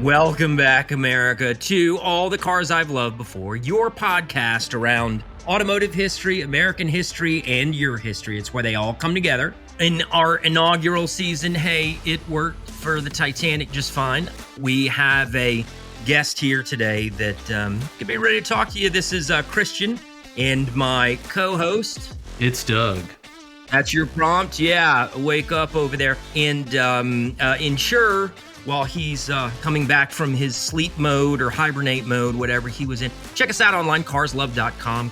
Welcome back, America, to All the Cars I've Loved Before, your podcast around automotive history, American history, and your history. It's where they all come together. In our inaugural season, hey, it worked for the Titanic just fine. We have a guest here today that can be ready to talk to you. This is Christian and my co-host. It's Doug. That's your prompt. Yeah, wake up over there and ensure while he's coming back from his sleep mode or hibernate mode, whatever he was in. Check us out online, carslove.com,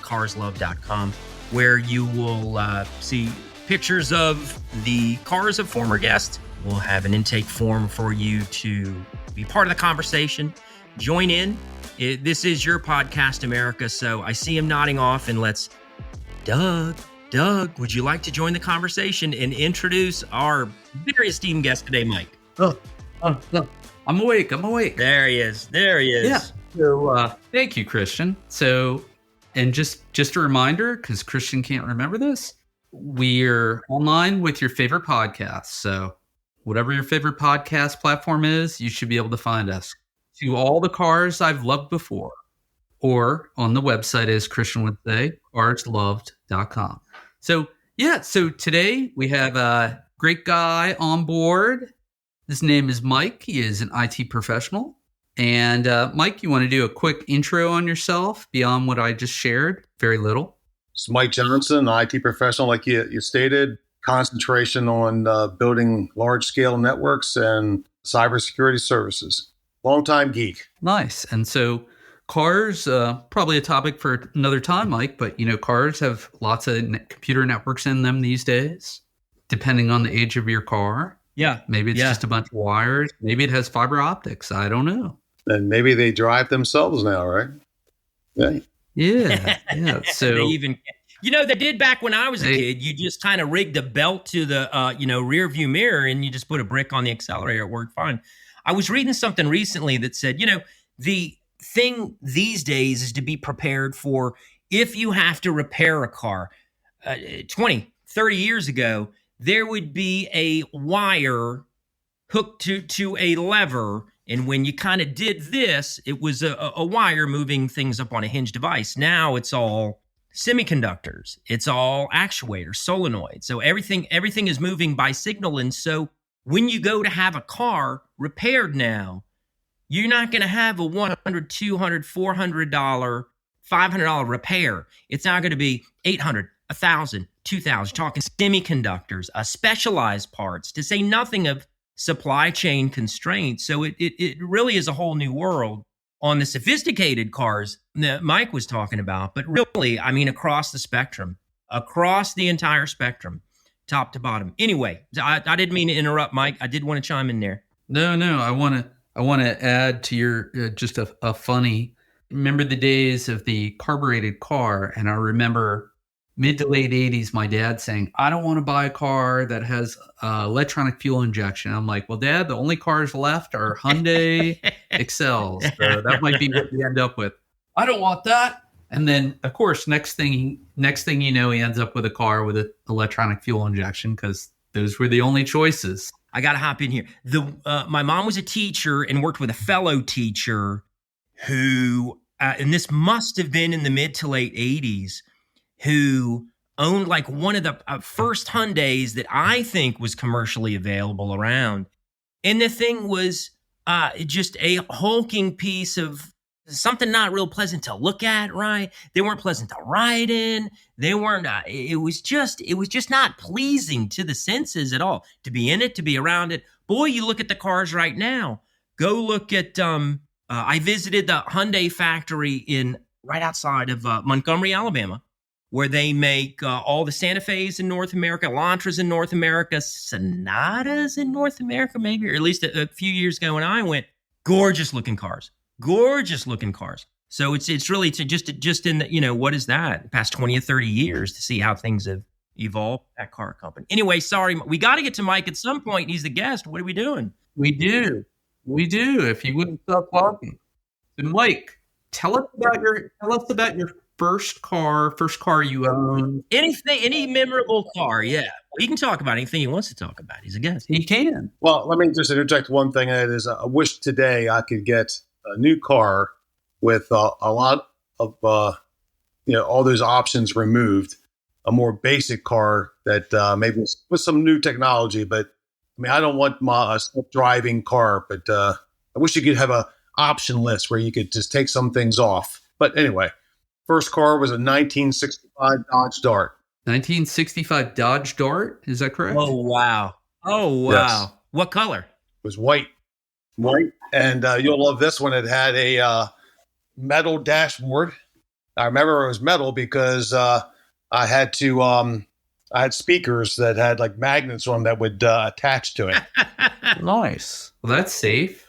where you will see pictures of the cars of former guests. We'll have an intake form for you to be part of the conversation. Join in. This is your podcast, America, so I see him nodding off, and let's... Doug, would you like to join the conversation and introduce our very esteemed guest today, Mike? I'm awake. There he is. Yeah. So, thank you, Christian. So, and just a reminder, because Christian can't remember this, we're online with your favorite podcast. So, whatever your favorite podcast platform is, you should be able to find us. To All the Cars I've Loved Before, or on the website, as Christian would say, carsloved.com. So, yeah. So today we have a great guy on board. His name is Mike. He is an IT professional. And Mike, you want to do a quick intro on yourself beyond what I just shared? Very little. It's Mike Johnson, IT professional, like you stated. Concentration on building large-scale networks and cybersecurity services. Longtime geek. Nice. And so cars, probably a topic for another time, Mike, but cars have lots of computer networks in them these days, depending on the age of your car. Yeah. Maybe it's just a bunch of wires. Maybe it has fiber optics. I don't know. And maybe they drive themselves now, right? Yeah. Yeah. So they even, they did back when I was a kid. You just kind of rigged a belt to the, rear view mirror, and you just put a brick on the accelerator. It worked fine. I was reading something recently that said, the thing these days is to be prepared for if you have to repair a car. 20, 30 years ago, there would be a wire hooked to a lever. And when you kind of did this, it was a wire moving things up on a hinge device. Now it's all semiconductors. It's all actuators, solenoids. So everything is moving by signal. And so when you go to have a car repaired now, you're not going to have a $100, $200, $400, $500 repair. It's not going to be $800, $1,000, $2,000. Talking semiconductors, specialized parts, to say nothing of supply chain constraints. So it really is a whole new world on the sophisticated cars that Mike was talking about. But really, I mean, across the spectrum, across the entire spectrum, top to bottom. Anyway, I didn't mean to interrupt, Mike. I did want to chime in there. No, I want to add to your just a funny. Remember the days of the carbureted car, and I remember mid to late 80s, my dad saying, I don't want to buy a car that has electronic fuel injection. I'm like, well, Dad, the only cars left are Hyundai Excels. So that might be what we end up with. I don't want that. And then, of course, next thing you know, he ends up with a car with an electronic fuel injection because those were the only choices. I got to hop in here. My mom was a teacher and worked with a fellow teacher who, and this must have been in the mid to late 80s, who owned like one of the first Hyundais that I think was commercially available around. And the thing was just a hulking piece of something not real pleasant to look at, right? They weren't pleasant to ride in. They weren't, it was just not pleasing to the senses at all. To be in it, to be around it. Boy, you look at the cars right now. Go look at, I visited the Hyundai factory right outside of Montgomery, Alabama, where they make all the Santa Fe's in North America, Elantras in North America, Sonatas in North America, maybe, or at least a few years ago when I went. Gorgeous looking cars. So it's really just in the, what is that? Past 20 or 30 years to see how things have evolved at car company. Anyway, sorry, we got to get to Mike at some point. He's the guest. What are we doing? We do. If you wouldn't stop talking. So Mike, tell us about your first car you owned. Any memorable car. Yeah. He can talk about anything he wants to talk about. He's a guest. He can. Well, let me just interject one thing. And that is, I wish today I could get a new car with a lot of, all those options removed. A more basic car that maybe with some new technology. But I mean, I don't want my self-driving car, but I wish you could have a option list where you could just take some things off. But anyway, first car was a 1965 Dodge Dart. 1965 Dodge Dart. Is that correct? Oh, wow. Yes. What color? It was white. And you'll love this one. It had a metal dashboard. I remember it was metal because I had speakers that had like magnets on them that would attach to it. Nice. Well, that's safe.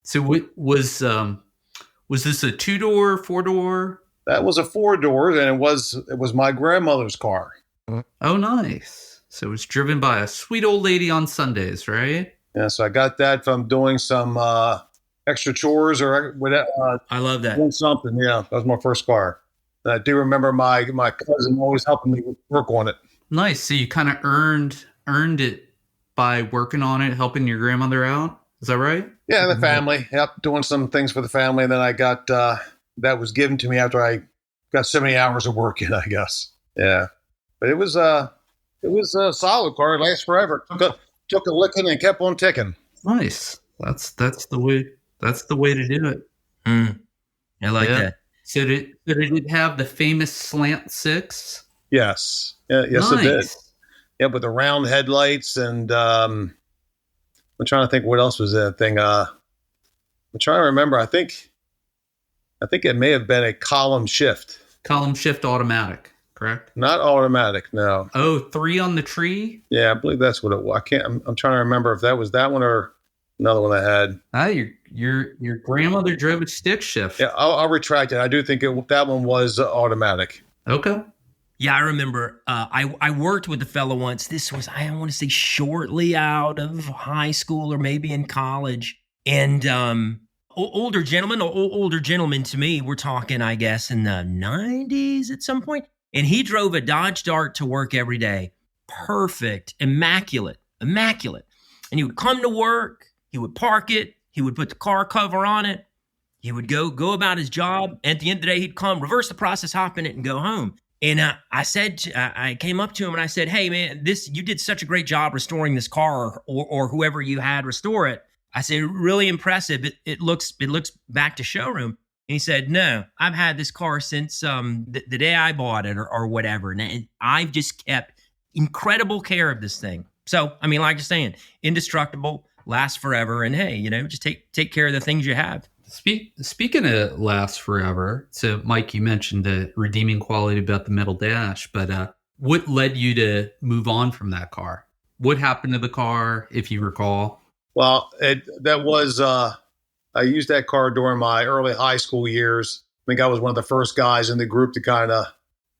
So was this a 2-door, 4-door? That was a 4-door, and it was my grandmother's car. Oh, nice. So it was driven by a sweet old lady on Sundays, right? Yeah, so I got that from doing some extra chores or whatever. I love that. Doing something, yeah. That was my first car. And I do remember my cousin always helping me work on it. Nice. So you kind of earned it by working on it, helping your grandmother out. Is that right? Yeah, the family. Yep, doing some things for the family. And then I got that was given to me after I got so many hours of work in, I guess. Yeah, but it was a solid car. It lasts forever. Took a licking and kept on ticking. Nice. That's the way to do it. I like that. So did it have the famous Slant 6? Yes. Yeah, yes, nice. It did. Yeah, with the round headlights and I'm trying to think what else was that thing. I'm trying to remember. I think it may have been a column shift. Column shift automatic, correct? Not automatic, no. Oh, 3 on the tree? Yeah, I believe that's what it was. I'm trying to remember if that was that one or another one I had. Your grandmother drove a stick shift. Yeah, I'll retract it. I do think that one was automatic. Okay. Yeah, I remember I worked with a fellow once. This was, I want to say, shortly out of high school or maybe in college. And older gentleman to me, we're talking, I guess, in the 90s at some point. And he drove a Dodge Dart to work every day. Perfect. Immaculate. And he would come to work. He would park it. He would put the car cover on it. He would go about his job. And at the end of the day, he'd come, reverse the process, hop in it, and go home. And I came up to him and I said, "Hey, man, you did such a great job restoring this car, or whoever you had restore it." I said, "Really impressive. It looks back to showroom." And he said, "No, I've had this car since the day I bought it, or whatever. And I've just kept incredible care of this thing." So, I mean, like you're saying, indestructible, lasts forever, and hey, just take care of the things you have. Speaking of lasts forever, so Mike, you mentioned the redeeming quality about the metal dash, but what led you to move on from that car? What happened to the car, if you recall? Well, I used that car during my early high school years. I think I was one of the first guys in the group to kind of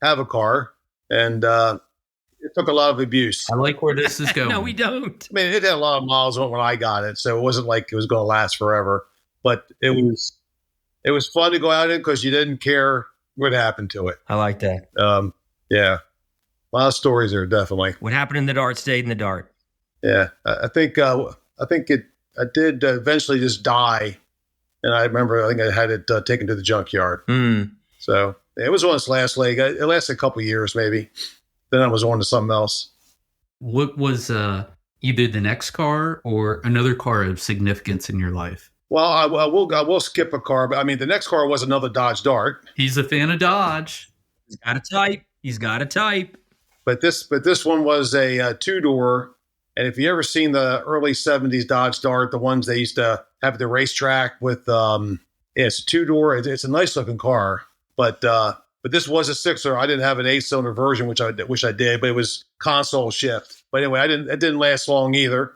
have a car, and it took a lot of abuse. I like where this is going. No, we don't. I mean, it had a lot of miles on it when I got it, so it wasn't like it was going to last forever. But it was fun to go out in because you didn't care what happened to it. I like that. Yeah, a lot of stories there, definitely. What happened in the Dart stayed in the Dart. Yeah, I think it did eventually just die, and I think I had it taken to the junkyard. So it was on its last leg. It lasted a couple years, maybe. Then I was on to something else. What was either the next car or another car of significance in your life? Well, I will skip a car, but I mean, the next car was another Dodge Dart. He's a fan of Dodge. He's got a type. But this one was a 2-door. And if you ever seen the early 70s Dodge Dart, the ones they used to have at the racetrack with, it's a 2-door. It's a nice looking car. But this was a 6-cylinder. I didn't have an 8-cylinder version, which I did, but it was console shift. But anyway, it didn't last long either.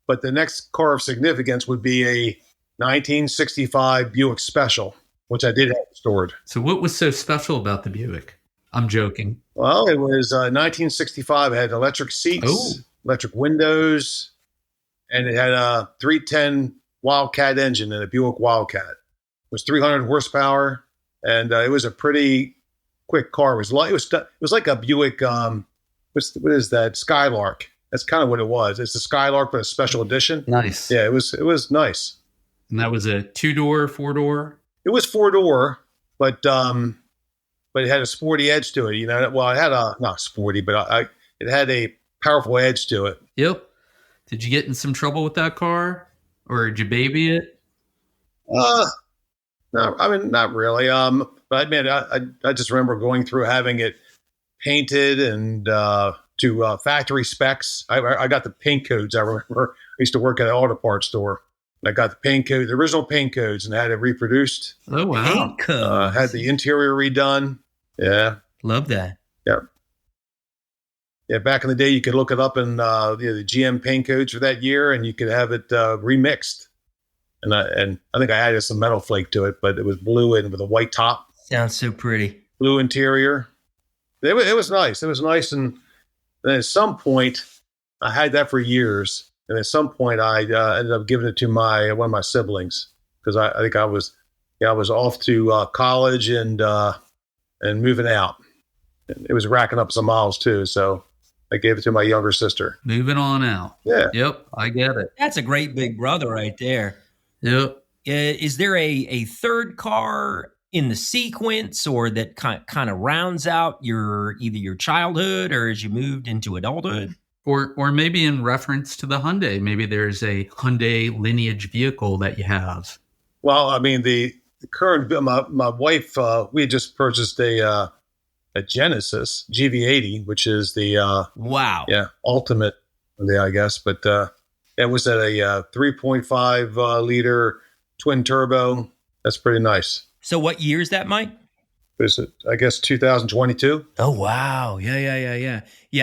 But the next car of significance would be a 1965 Buick Special, which I did have stored. So what was so special about the Buick? I'm joking. Well, it was 1965. It had electric seats, electric windows, and it had a 310 Wildcat engine and a Buick Wildcat. It was 300 horsepower, and it was a pretty quick car. It was like a Buick what is that? Skylark. That's kind of what it was. It's a Skylark, but a special edition. Nice. Yeah, it was nice. And that was a 2-door, 4-door? It was 4-door, but it had a sporty edge to it. Well, it had not sporty, but it had a powerful edge to it. Yep. Did you get in some trouble with that car, or did you baby it? No, I mean, not really. But I just remember going through having it painted and to factory specs. I got the paint codes. I remember I used to work at an auto parts store. I got the paint code, the original paint codes, and had it reproduced. Oh, wow. Paint codes. Had the interior redone. Yeah. Love that. Yeah. Yeah, back in the day, you could look it up in the GM paint codes for that year, and you could have it remixed. And I think I added some metal flake to it, but it was blue and with a white top. Sounds so pretty. Blue interior. It was nice. It was nice, and then at some point, I had that for years. And at some point, I ended up giving it to one of my siblings because I think I was off to college and moving out. And it was racking up some miles too, so I gave it to my younger sister. Moving on out. Yeah. Yep, I get it. That's a great big brother right there. Yep. Is there a third car in the sequence, or that kind of rounds out either your childhood or as you moved into adulthood? Or maybe in reference to the Hyundai, maybe there's a Hyundai lineage vehicle that you have. Well, I mean, the current, my wife, we had just purchased a Genesis GV80, which is the Wow. Yeah, ultimate, I guess. But it was at a 3.5 liter twin turbo. That's pretty nice. So what year is that, Mike? Is it, I guess, 2022? Oh, wow. Yeah.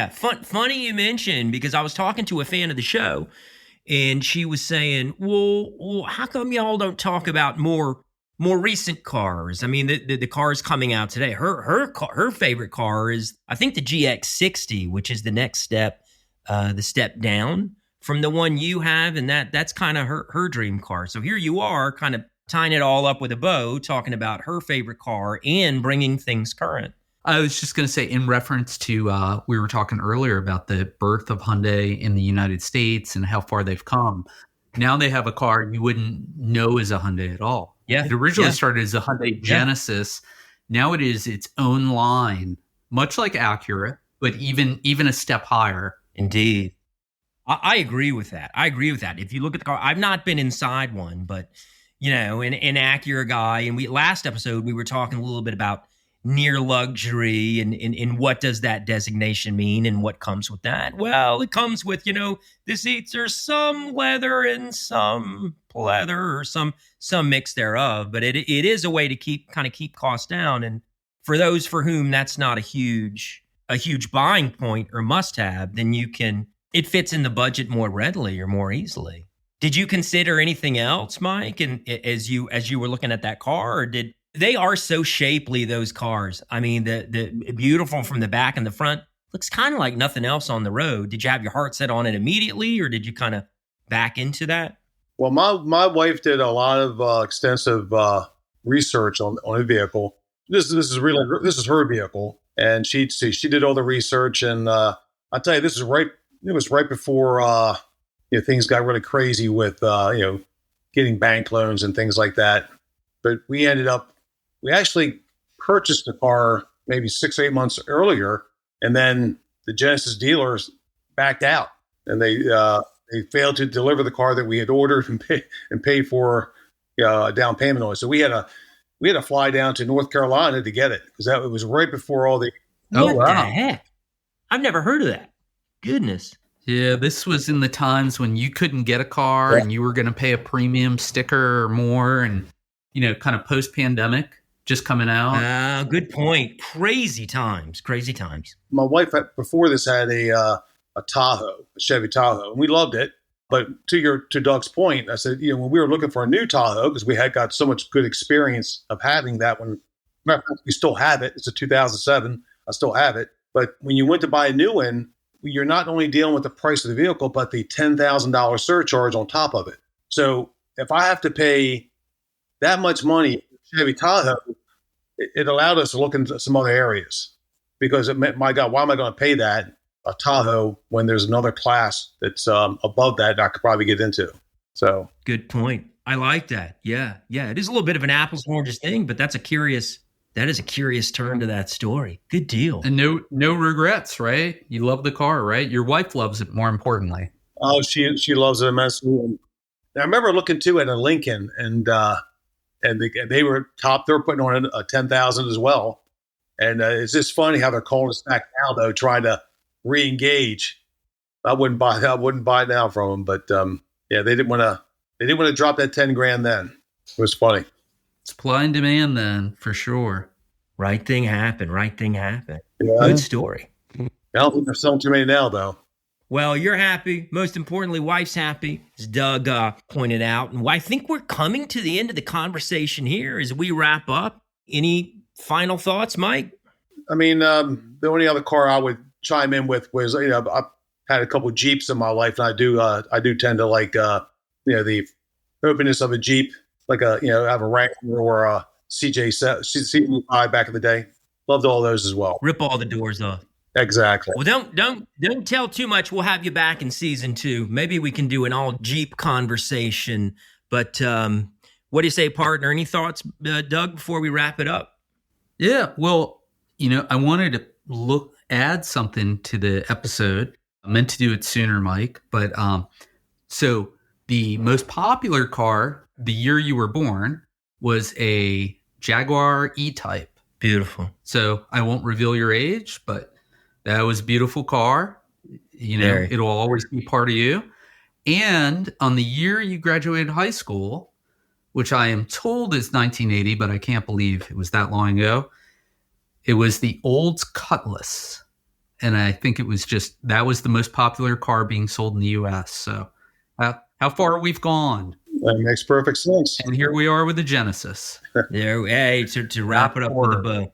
Funny you mentioned, because I was talking to a fan of the show, and she was saying, well, how come y'all don't talk about more recent cars? I mean, the cars coming out today. Her favorite car is, I think, the GX60, which is the next step, the step down from the one you have, and that's kind of her dream car. So here you are, kind of tying it all up with a bow, talking about her favorite car and bringing things current. I was just going to say, in reference to, we were talking earlier about the birth of Hyundai in the United States and how far they've come. Now they have a car you wouldn't know is a Hyundai at all. Yeah. It originally started as a Hyundai Genesis. Now it is its own line, much like Acura, but even a step higher. Indeed. I agree with that. If you look at the car, I've not been inside one, but an Acura guy, and last episode we were talking a little bit about near luxury and what does that designation mean and what comes with that. Well, it comes with, the seats are some leather and some pleather or some mix thereof, but it is a way to keep costs down. And for those for whom that's not a huge buying point or must have, then it fits in the budget more readily or more easily. Did you consider anything else, Mike, and as you were looking at that car, or they are so shapely, those cars? I mean, the beautiful from the back and the front, looks kind of like nothing else on the road. Did you have your heart set on it immediately, or did you kind of back into that? Well, my wife did a lot of extensive research on a vehicle. This is her vehicle, and she did all the research, and I tell you, it was right before things got really crazy with getting bank loans and things like that. But we actually purchased the car maybe 6 or 8 months earlier, and then the Genesis dealers backed out, and they failed to deliver the car that we had ordered and pay for a down payment on it. So we had to fly down to North Carolina to get it, because it was right before all the. What the heck? I've never heard of that. Goodness. Yeah, this was in the times when you couldn't get a car and you were going to pay a premium sticker or more, and kind of post-pandemic just coming out. Good point. Crazy times. My wife before this had a Tahoe, a Chevy Tahoe, and we loved it. But to Doug's point, I said, when we were looking for a new Tahoe, because we had got so much good experience of having that one, we still have it. It's a 2007. I still have it. But when you went to buy a new one, you're not only dealing with the price of the vehicle, but the $10,000 surcharge on top of it. So if I have to pay that much money for Chevy Tahoe, it allowed us to look into some other areas, because it meant, my God, why am I going to pay that? a Tahoe when there's another class that's above that I could probably get into. So good point. I like that. Yeah. It is a little bit of an apples and oranges thing, but that is a curious turn to that story. Good deal. And no regrets, right? You love the car, right? Your wife loves it, more importantly. Oh, she loves it immensely. And I remember looking too at a Lincoln, and they were putting on a 10,000 as well. And it's just funny how they're calling us back now, though, trying to re-engage. I wouldn't buy now from them, but they didn't want to drop that 10 grand then. It was funny. Supply and demand then, for sure. Right thing happened. Yeah. Good story. I don't think they're selling too many now, though. Well, you're happy. Most importantly, wife's happy, as Doug pointed out. And I think we're coming to the end of the conversation here as we wrap up. Any final thoughts, Mike? I mean, the only other car I would chime in with was, I've had a couple of Jeeps in my life, and I do tend to like, the openness of a Jeep, like I have a Wrangler or a CJ5 back in the day. Loved all those as well. Rip all the doors off. Exactly. Well, don't tell too much. We'll have you back in season 2. Maybe we can do an all Jeep conversation. But what do you say, partner? Any thoughts, Doug, before we wrap it up? Yeah. Well, I wanted to add something to the episode. I meant to do it sooner, Mike. But so the most popular car the year you were born was a Jaguar E-Type. Beautiful. So I won't reveal your age, but that was a beautiful car. It'll always be part of you. And on the year you graduated high school, which I am told is 1980, but I can't believe it was that long ago, it was the Olds Cutlass. And I think that was the most popular car being sold in the U.S. So how far we've gone. That makes perfect sense. And here we are with the Genesis. To wrap it up with a bow.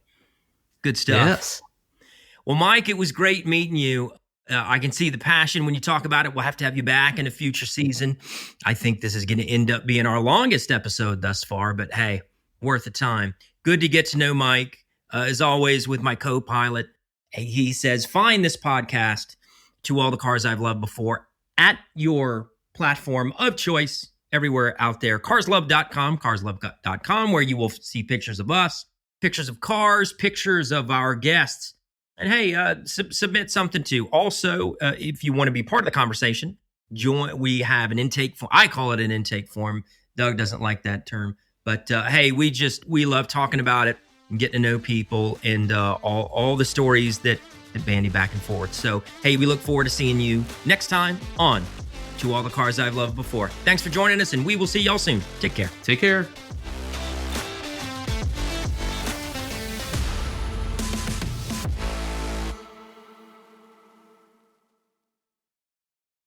Good stuff. Yes. Well, Mike, it was great meeting you. I can see the passion when you talk about it. We'll have to have you back in a future season. I think this is going to end up being our longest episode thus far, but hey, worth the time. Good to get to know Mike. As always, with my co-pilot, he says, find this podcast, To All the Cars I've Loved Before, at your platform of choice. Everywhere out there, carslove.com, where you will see pictures of us, pictures of cars, pictures of our guests. And hey, submit something too. Also, if you want to be part of the conversation, we have an intake form. I call it an intake form. Doug doesn't like that term. But hey, we love talking about it and getting to know people and all the stories that bandy back and forth. So hey, we look forward to seeing you next time on To All the Cars I've Loved Before. Thanks for joining us, and we will see y'all soon. Take care. Take care.